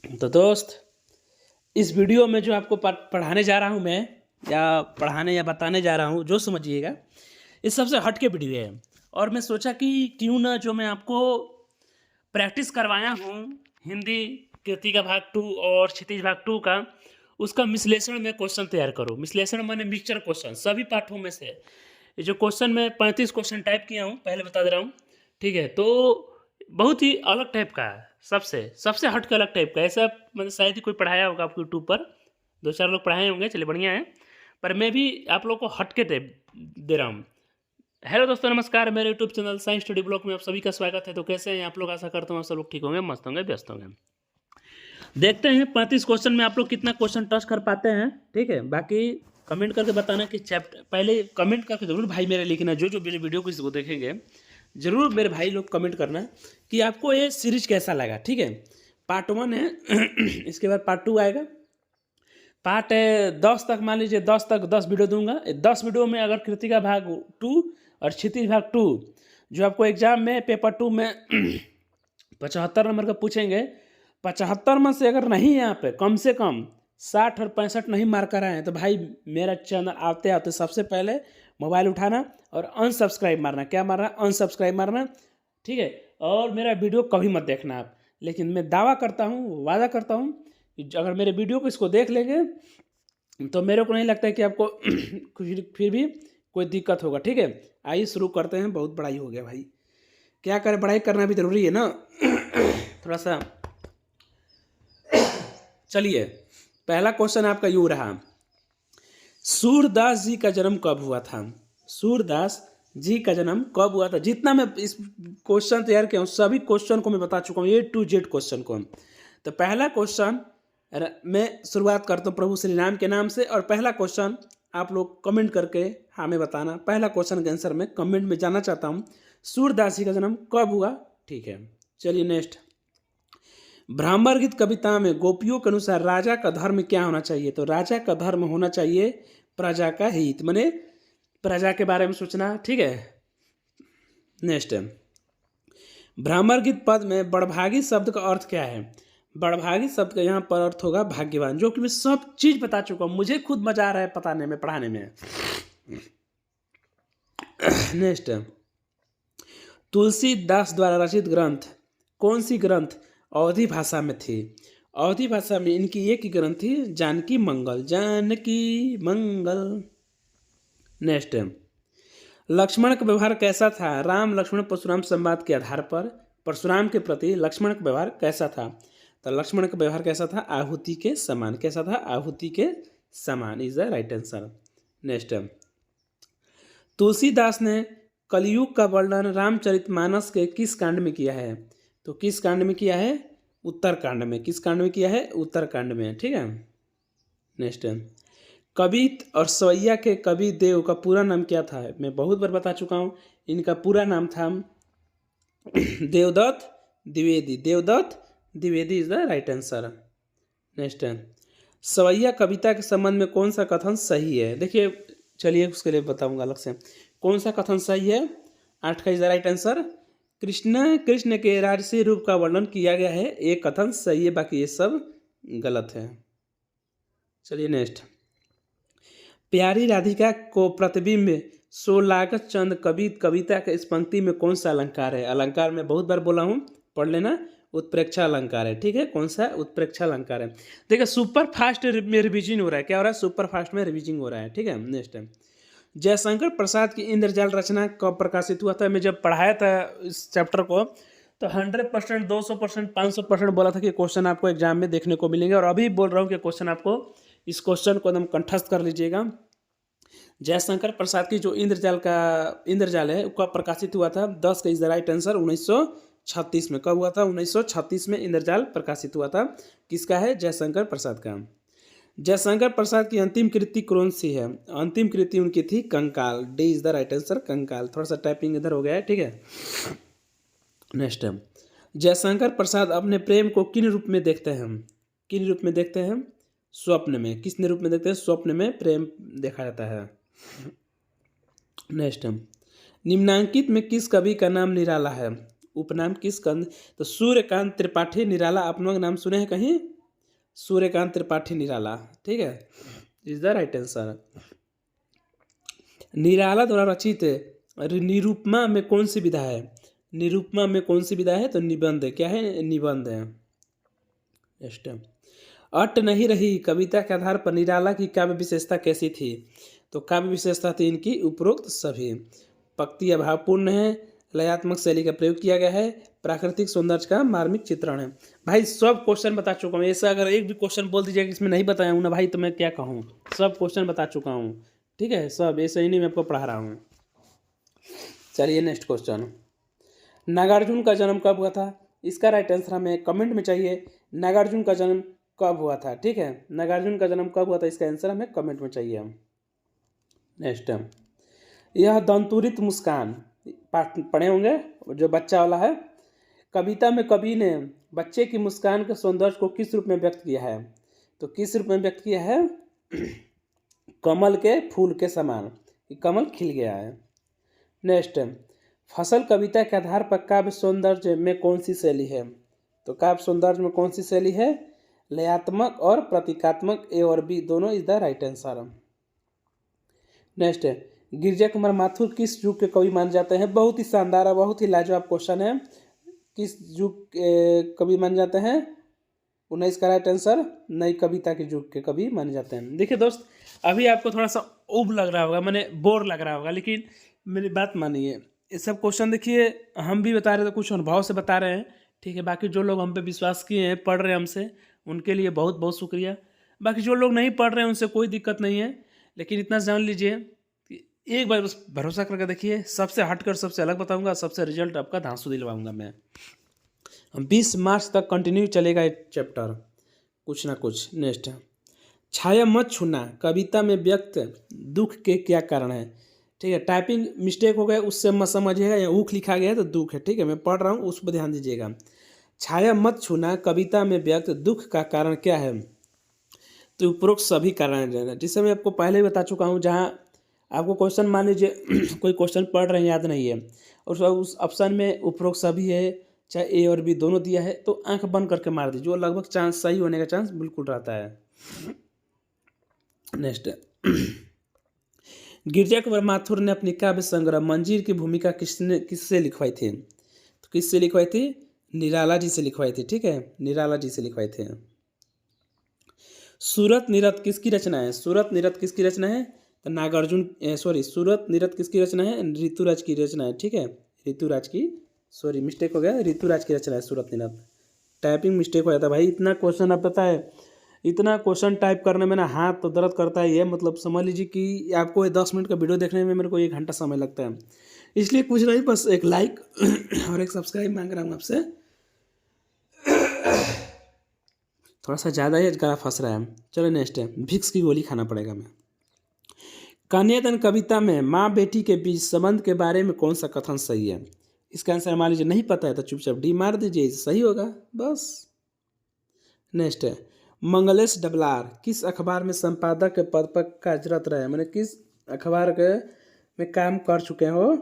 तो दोस्त, इस वीडियो में जो आपको पढ़ाने जा रहा हूँ मैं, या पढ़ाने या बताने जा रहा हूँ, जो समझिएगा, ये सबसे हट के वीडियो है। और मैं सोचा कि क्यों ना जो मैं आपको प्रैक्टिस करवाया हूँ हिंदी कृति का भाग 2 और क्षितिज भाग 2 का, उसका विश्लेषण में क्वेश्चन तैयार करूँ। विश्लेषण माने मिक्सचर क्वेश्चन, सभी पाठों में से ये जो क्वेश्चन मैं 35 क्वेश्चन टाइप किया हूँ, पहले बता दे रहा हूँ, ठीक है। तो बहुत ही अलग टाइप का है, सबसे हट के अलग टाइप का। ऐसा मतलब शायद ही कोई पढ़ाया होगा आपको यूट्यूब पर, 2-4 लोग पढ़ाए होंगे, चलिए बढ़िया है, पर मैं भी आप लोग को हट के टाइप दे रहा हूँ। हेलो दोस्तों, नमस्कार। मेरे YouTube channel science study blog में आप सभी का स्वागत है। तो कैसे हैं आप लोग? आशा करता हूँ आप सब लोग ठीक होंगे, मस्त होंगे, व्यस्त होंगे। देखते हैं 35 क्वेश्चन में आप लोग कितना क्वेश्चन टच कर पाते हैं, ठीक है। बाकी कमेंट करके बताना कि चैप्टर, पहले कमेंट करके जरूर भाई मेरे लिखना, जो मेरे वीडियो को देखेंगे जरूर मेरे भाई लोग कमेंट करना कि आपको ये सीरीज कैसा लगा, ठीक है। पार्ट 1 है इसके बाद पार्ट 2 आएगा। पार्ट 10 तक, मान लीजिए 10 वीडियो दूंगा। 10 वीडियो में अगर कृतिका भाग 2 और क्षितिज भाग 2 जो आपको एग्जाम में पेपर 2 में 75 नंबर का पूछेंगे, 75 में से अगर नहीं यहाँ पे कम से कम 60 और 65 नहीं मार कर आए हैं, तो भाई मेरा चैनल आते आते सबसे पहले मोबाइल उठाना और अनसब्सक्राइब मारना। क्या मारना? अनसब्सक्राइब मारना, ठीक है। और मेरा वीडियो कभी मत देखना आप। लेकिन मैं दावा करता हूँ, वादा करता हूँ कि अगर मेरे वीडियो को इसको देख लेंगे तो मेरे को नहीं लगता है कि आपको फिर भी कोई दिक्कत होगा, ठीक है। आइए शुरू करते हैं। बहुत पढ़ाई हो गया भाई, क्या करें, पढ़ाई करना भी ज़रूरी है ना थोड़ा सा। चलिए, पहला क्वेश्चन आपका यूँ रहा, सूरदास जी का जन्म कब हुआ था? सूरदास जी का जन्म कब हुआ था? जितना मैं इस क्वेश्चन तैयार किया हूँ सभी क्वेश्चन को मैं बता चुका हूँ, A to Z क्वेश्चन को। तो पहला क्वेश्चन मैं शुरुआत करता हूँ प्रभु श्री राम के नाम से, और पहला क्वेश्चन आप लोग कमेंट करके हमें बताना। पहला क्वेश्चन का आंसर मैं कमेंट में जानना चाहता हूँ, सूरदास जी का जन्म कब हुआ, ठीक है। चलिए नेक्स्ट, भ्रामर गीत कविता में गोपियों के अनुसार राजा का धर्म क्या होना चाहिए? तो राजा का धर्म होना चाहिए प्रजा का हित, माने प्रजा के बारे में सोचना, ठीक है। नेक्स्ट, भ्रामर गीत पद में बड़भागी शब्द का अर्थ क्या है? बड़भागी शब्द का यहाँ पर अर्थ होगा भाग्यवान, जो कि मैं सब चीज बता चुका हूँ, मुझे खुद मजा आ रहा है बताने में, पढ़ाने में। नेक्स्ट, तुलसीदास द्वारा रचित ग्रंथ, कौन सी ग्रंथ अवधी भाषा में थी? अवधी भाषा में इनकी एक ही ग्रंथ थी, जानकी मंगल, जानकी मंगल। नेक्स्ट, लक्ष्मण का व्यवहार कैसा था? राम लक्ष्मण परशुराम संवाद के आधार पर परशुराम के प्रति लक्ष्मण का व्यवहार कैसा था? तो लक्ष्मण का व्यवहार कैसा था? आहुति के समान। कैसा था? आहुति के समान is the right answer. Next, Tulsidas ने कलयुग का वर्णन रामचरितमानस के किस कांड में किया है? तो किस कांड में किया है? उत्तर कांड में। किस कांड में किया है? उत्तर कांड में, ठीक है। नेक्स्ट, कवि और सवैया के कवि देव का पूरा नाम क्या था? मैं बहुत बार बता चुका हूँ, इनका पूरा नाम था Devdatt Dwivedi. Devdatt Dwivedi is the right answer. Next, सवैया कविता के संबंध में कौन सा कथन सही है? देखिए, चलिए उसके लिए बताऊंगा अलग से, कौन सा कथन सही है। 8 का is the right answer. Krishna के राजसी रूप का वर्णन किया गया है, एक कथन सही है, बाकी ये सब गलत है। चलिए नेक्स्ट, प्यारी राधिका को प्रतिबिंब सोलागत चंद कविता के इस पंक्ति में कौन सा अलंकार है? अलंकार में बहुत बार बोला हूँ, पढ़ लेना, उत्प्रेक्षा अलंकार है, ठीक है। कौन सा? उत्प्रेक्षा अलंकार है। देखिए, सुपर फास्ट में रिविजन हो रहा है। क्या हो रहा है? सुपर फास्ट में रिविजन हो रहा है, ठीक है। नेक्स्ट, जयशंकर प्रसाद की इंद्रजाल रचना कब प्रकाशित हुआ था? मैं जब पढ़ाया था इस चैप्टर को तो 100%, 200%, 500% बोला था कि क्वेश्चन आपको एग्जाम में देखने को मिलेंगे, और अभी बोल रहा हूँ कि क्वेश्चन आपको, इस क्वेश्चन को एकदम कंठस्थ कर लीजिएगा। जयशंकर प्रसाद की जो इंद्रजाल है कब प्रकाशित हुआ था? 10 का इज द राइट आंसर। 1936 में। कब हुआ था? 1936 में इंद्रजाल प्रकाशित हुआ था। किसका है? जयशंकर प्रसाद का। जयशंकर प्रसाद की अंतिम कृति कौन सी है? अंतिम कृति उनकी थी कंकाल। D is the right answer, कंकाल। थोड़ा सा टाइपिंग इधर हो गया है, ठीक है। नेक्स्ट, जयशंकर प्रसाद अपने प्रेम को किन रूप में देखते हैं? किन रूप में देखते हैं? स्वप्न में। किस रूप में देखते हैं? स्वप्न में प्रेम देखा जाता है। नेक्स्ट, निम्नांकित में किस कवि का नाम निराला है? उपनाम किस कंद? तो सूर्यकांत त्रिपाठी निराला, आप लोग नाम सुने हैं कहीं? सूर्यकांत त्रिपाठी निराला, ठीक है, इज द राइट आंसर। निराला द्वारा रचित निरूपमा में कौन सी विधा है? निरूपमा में कौन सी विधा है? तो निबंध, क्या है? निबंध है। नेक्स्ट, अट नहीं रही कविता के आधार पर निराला की काव्य विशेषता कैसी थी? तो काव्य विशेषता थी इनकी उपरोक्त सभी। पंक्ति अभावपूर्ण है, लयात्मक शैली का प्रयोग किया गया है, प्राकृतिक सौंदर्य का मार्मिक चित्रण है। भाई सब क्वेश्चन बता चुका हूँ, ऐसा अगर एक भी क्वेश्चन बोल दीजिएगा इसमें नहीं बताया हूँ ना भाई तो मैं क्या कहूँ। सब क्वेश्चन बता चुका हूँ, ठीक है, सब ऐसे ही नहीं मैं आपको पढ़ा रहा हूँ। चलिए नेक्स्ट क्वेश्चन, नागार्जुन का जन्म कब हुआ था? इसका राइट आंसर हमें कमेंट में चाहिए। नागार्जुन का जन्म कब हुआ था? ठीक है, नागार्जुन का जन्म कब हुआ था, इसका आंसर हमें कमेंट में चाहिए। नेक्स्ट, यह दंतुरित मुस्कान पाठ पढ़े होंगे जो बच्चा वाला है। कविता में कवि ने बच्चे की मुस्कान के सौंदर्य को किस रूप में व्यक्त किया है? तो किस रूप में व्यक्त किया है? कमल के फूल के समान, कमल खिल गया है। नेक्स्ट, फसल कविता के आधार पर काव्य सौंदर्य में कौन सी शैली है? तो काव्य सौंदर्य में कौन सी शैली है? लयात्मक और प्रतीकात्मक, ए और बी दोनों is the right answer. Next, Girija Kumar Mathur किस युग के कवि माने जाते हैं? बहुत ही शानदार और बहुत ही लाजवाब क्वेश्चन है। किस युग के कवि माने जाते हैं? 19 का राइट आंसर, नई कविता के युग के कवि माने जाते हैं। देखिए दोस्त, अभी आपको थोड़ा सा उब लग रहा होगा, मैंने बोर लग रहा होगा, लेकिन मेरी बात मानिए, ये सब क्वेश्चन देखिए हम भी बता रहे थे, कुछ अनुभव से बता रहे हैं, ठीक है। बाकी जो लोग हम पे विश्वास किए हैं, पढ़ रहे हैं हमसे, उनके लिए बहुत बहुत शुक्रिया। बाकी जो लोग नहीं पढ़ रहे हैं उनसे कोई दिक्कत नहीं है, लेकिन इतना जान लीजिए कि एक बार बस भरोसा करके देखिए, सबसे हटकर सबसे अलग बताऊंगा, सबसे रिजल्ट आपका धांसू दिलवाऊंगा मैं। 20 मार्च तक कंटिन्यू चलेगा ये चैप्टर, कुछ ना कुछ। नेक्स्ट, छाया मत छूना कविता में व्यक्त दुख के क्या कारण है? ठीक है, टाइपिंग मिस्टेक हो गया उससे मत समझिएगा, या ऊख लिखा गया है तो दुख है, ठीक है, मैं पढ़ रहा हूँ उस पर ध्यान दीजिएगा। छाया मत छूना कविता में व्यक्त दुख का कारण क्या है? तो उपरोक्त सभी कारण है, जिसे मैं आपको पहले ही बता चुका हूँ। जहाँ आपको क्वेश्चन मान लीजिए कोई क्वेश्चन पढ़ रहे हैं याद नहीं है, और उस ऑप्शन में उपरोक्त सभी है, चाहे ए और बी दोनों दिया है, तो आंख बंद करके मार दीजिए, जो लगभग चांस सही होने का चांस बिल्कुल रहता है। नेक्स्ट, गिरजा कुमार माथुर ने अपनी काव्य संग्रह मंजीर की भूमिका किससे लिखवाई थी? तो किससे लिखवाई थी? निराला जी से लिखवाई थी, ठीक है, निराला जी से लिखवाई थी। सूरत निरत किसकी रचना है? सूरत निरत किसकी रचना है? तो नागार्जुन, सॉरी, सूरत निरत किसकी रचना है? ऋतुराज की रचना है, ठीक है, ऋतुराज की, सॉरी मिस्टेक हो गया, ऋतुराज की रचना है सूरत निरत। टाइपिंग मिस्टेक हो जाता है भाई, इतना क्वेश्चन अब पता है, इतना क्वेश्चन टाइप करने में ना हाथ तो दर्द करता ही है। मतलब समझ लीजिए कि आपको 10 मिनट का वीडियो देखने में मेरे को 1 घंटा समय लगता है, इसलिए कुछ नहीं, बस एक लाइक और एक सब्सक्राइब मांग रहा हूँ आपसे। थोड़ा सा ज़्यादा ही गला फंस रहा है। चलो नेक्स्ट है, विक्स की गोली खाना पड़ेगा मैं। कन्यादान कविता में माँ बेटी के बीच संबंध के बारे में कौन सा कथन सही है? इसका आंसर मान लीजिए नहीं पता है तो चुपचाप डी मार दीजिए, सही होगा बस। नेक्स्ट है, मंगलेश डबलार किस अखबार में संपादक के पद पर कार्यरत रहे? मैंने किस अखबार के में काम कर चुके हो?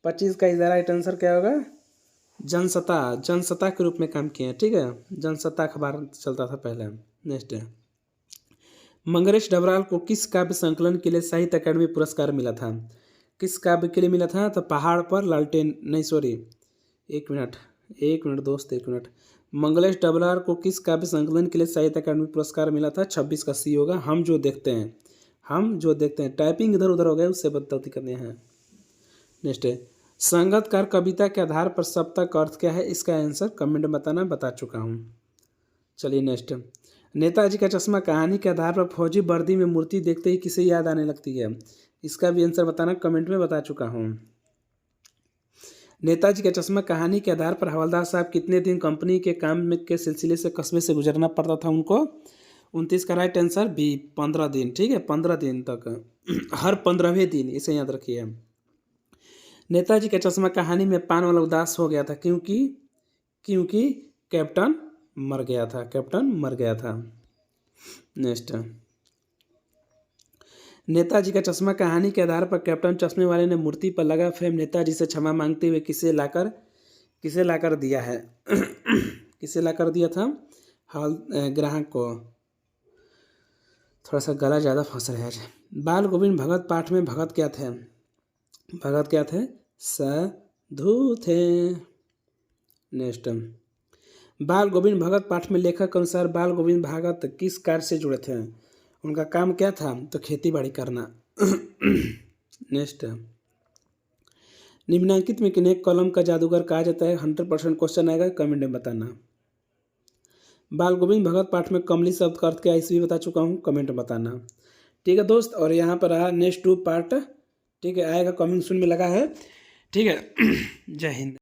25 का इधर राइट आंसर क्या होगा? जनसत्ता, जनसत्ता के रूप में काम किए हैं, ठीक है, जनसत्ता अखबार चलता था पहले। नेक्स्ट है, मंगलेश डबराल को किस काव्य संकलन के लिए साहित्य अकादमी पुरस्कार मिला था? किस काव्य के लिए मिला था? तो पहाड़ पर लालटेन, नहीं सॉरी, एक मिनट दोस्त, एक मिनट। मंगलेश डबराल को किस काव्य संकलन के लिए साहित्य अकादमी पुरस्कार मिला था? 26 का सी होगा, हम जो देखते हैं, हम जो देखते हैं। टाइपिंग इधर उधर हो गए, उससे बदतौती करने हैं। नेक्स्ट है, संगतकार कविता के आधार पर सप्तक का अर्थ क्या है? इसका आंसर कमेंट में बताना, बता चुका हूँ। चलिए नेक्स्ट, नेताजी का चश्मा कहानी के आधार पर फौजी वर्दी में मूर्ति देखते ही किसे याद आने लगती है? इसका भी आंसर बताना, कमेंट में बता चुका हूँ। नेताजी का चश्मा कहानी के आधार पर हवलदार साहब कितने दिन कंपनी के काम में के सिलसिले से कस्बे से गुजरना पड़ता था उनको? 29 का राइट आंसर बी, 15 दिन, ठीक है, 15 दिन तक, हर 15वें दिन, इसे याद रखिए। नेताजी का चश्मा कहानी में पान वाला उदास हो गया था क्योंकि कैप्टन मर गया था, कैप्टन मर गया था। नेक्स्ट, नेताजी का चश्मा कहानी के आधार पर कैप्टन चश्मे वाले ने मूर्ति पर लगा फ्रेम नेताजी से क्षमा मांगते हुए किसे लाकर दिया है? किसे लाकर दिया था? ग्राहक को। थोड़ा सा गला ज़्यादा फंस रहा है आज। बाल गोविंद भगत पाठ में भगत क्या थे? भगत क्या थे? साधु थे। नेक्स्ट, बाल गोविंद भगत पाठ में लेखक के अनुसार बाल गोविंद भगत किस कार्य से जुड़े थे? उनका काम क्या था? तो खेती बाड़ी करना। नेक्स्ट, निम्नलिखित में किन्हें कलम का जादूगर कहा जाता है? 100% क्वेश्चन आएगा, कमेंट में बताना। बाल गोविंद भगत पाठ में कमली शब्द का अर्थ क्या है? इसे भी बता चुका हूँ, कमेंट में बताना। ठीक है दोस्त, और यहाँ पर रहा नेक्स्ट 2 पार्ट, ठीक है, आएगा कमिंग सून में लगा है। ठीक है, जय हिंद।